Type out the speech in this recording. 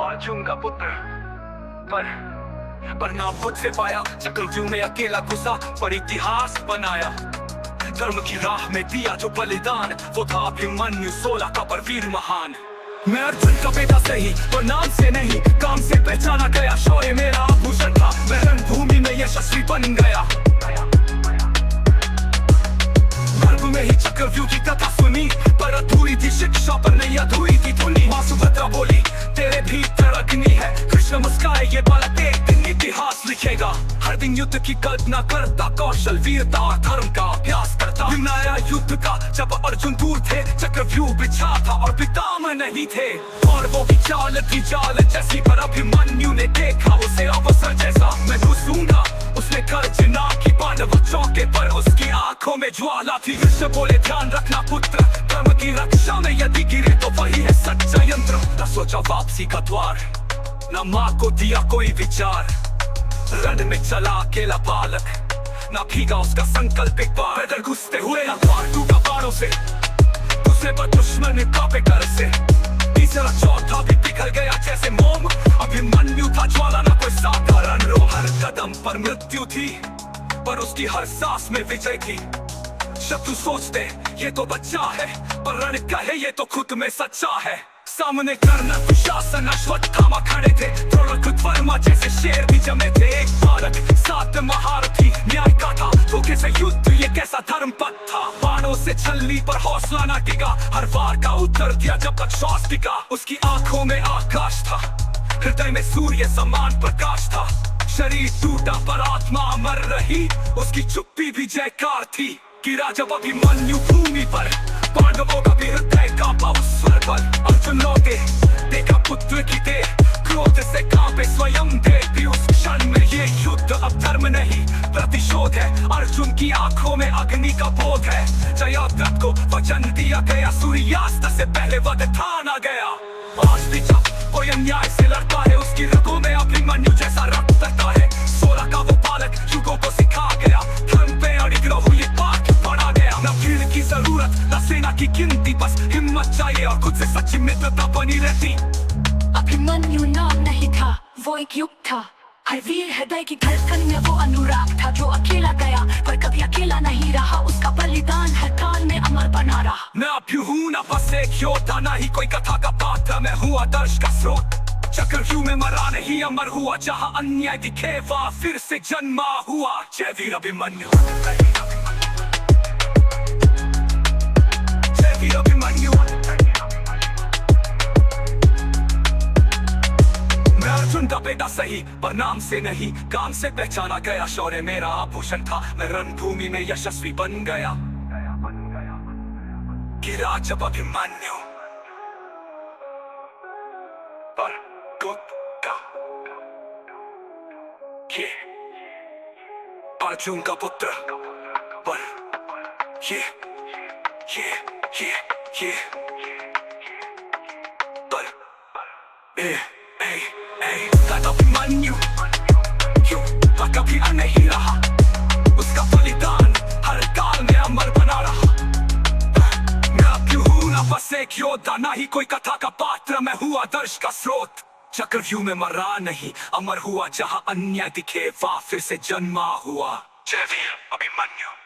अर्जुन का पुत्र पर नाम खुद से पाया, चक्रव्यूह में अकेला घुसा पर इतिहास बनाया। धर्म की राह में दिया जो बलिदान, वो था अभिमन्यु 16 का परवीर महान। मैं अर्जुन का बेटा सही पर नाम से नहीं, काम से पहचाना गया। शौर्य मेरा आभूषण था, मैं रणभूमि में यशस्वी बन गया। गर्भ में ही चक्रव्यूह की कथा सुनी, पर अधूरी थी शिक्षा पर नहीं अधूरी थी धुनी। माँ सुभद्रा बोली तेरे भीतर अग्नि है, कृष्ण मुस्काए ये बालक एक दिन इतिहास लिखेगा। हर दिन युद्ध की कल्पना करता, कौशल वीरता और धर्म का अभ्यास करता। दिन आया युद्ध का जब अर्जुन दूर थे, चक्रव्यूह बिछा था और पितामह नहीं थे। और वो भी चाल थी जाल जैसी, पर अभिमन्यु ने देखा उसे अवसर जैसा। मैं घुसूंगा उसने गर्जना की, पांडव चौके पर उसकी आंखों में ज्वाला थी। कृष्ण बोले ध्यान रखना पुत्र, धर्म की रक्षा में यदि गिरे तो वही है सच्चा यंत्र। न सोचा वापसी का द्वार, न माँ को दिया कोई विचार। रण में चला अकेला बालक, न भीगा उसका संकल्प एक बार। पैदल घुसते हुए न द्वार टूटा बाणों से, दूसरे पर दुश्मन कांपे कर से। तीसरा चौथा भी पिघल गया जैसे मोम। अभिमन्यु था ज्वाला न कोई साधारण रो। हर कदम पर मृत्यु थी, पर उसकी हर सांस में विजय थी। शत्रु सोचते ये तो बच्चा है, पर रण कहे ये तो खुद में सच्चा है। सामने कर्ण दुशासन अश्वत्थामा खड़े थे, द्रोण कृतवर्मा जैसे शेर भी जमे थे। एक बालक 7 महारथी, न्याय का था तो कैसे युद्ध, ये कैसा धर्म पथ था। बाणों से छलनी पर हौसला न टिका, हर वार का उत्तर दिया जब तक श्वास टिका। उसकी आंखों में आकाश था, हृदय में सूर्य समान प्रकाश था। शरीर टूटा पर आत्मा अमर रही, उसकी चुप्पी भी जयकार थी। गिरा जब अभिमन्यु भूमि पर, पांडवों का भी हृदय कांपा उस स्वर पर। अर्जुन लौटे देखा पुत्र की देह, क्रोध से कांपे स्वयं देव भी उस क्षण में। ये युद्ध अब धर्म नहीं प्रतिशोध है, अर्जुन की आंखों में अग्नि का बोध है। जयाद्रथ को वचन दिया गया, सूर्यास्त से पहले वध ठाना गया। आज भी जब कोई अन्याय से लड़ता है, उसकी रगों में अभिमन्यु जैसा रक्त बहता है। 16 का वो बालक युगों को सिखा गया, धर्म पे अड़िग रहो ये पाठ पढ़ा गया। न भीड़ की जरूरत न सेना की गिनती, बस हिम्मत चाहिए और खुद से सच्ची मित्रता बनी रहती। अभिमन्यु नाम नहीं था, वो एक युग था। हर वीर हृदय की धड़कन में वो अनुराग था, जो अकेला गया पर कभी अकेला नहीं रहा। उसका बलिदान हर काल में अमर बना रहा। मैं अभी हूँ न बस एक योद्धा, न ही कोई कथा का पात्र, मैं हूँ आदर्श का स्रोत। चक्रव्यूह में मरा नहीं अमर हुआ, जहाँ अन्याय दिखे वहाँ फिर से जन्मा हुआ। जय वीर अभिमन्यु, जय वीर अभिमन्यु। मैं अर्जुन का बेटा सही पर नाम से नहीं, काम से पहचाना गया। शौर्य मेरा आभूषण था, मैं रणभूमि में यशस्वी बन गया। गिरा जब अभिमन्यु पर टूटा ये अर्जुन का पुत्र, पर ये पर अभिमन्यु क्यों कभी नहीं रहा। उसका बलिदान हर काल में अमर बना रहा। मैं अब क्यों हूँ न बस एक योद्धा, ना ही कोई कथा का पात्र, मैं हूँ आदर्श का स्रोत। चक्रव्यूह में मरा नहीं अमर हुआ, जहाँ अन्याय दिखे वहाँ फिर से जन्मा हुआ। जय वीर अभिमन्यु।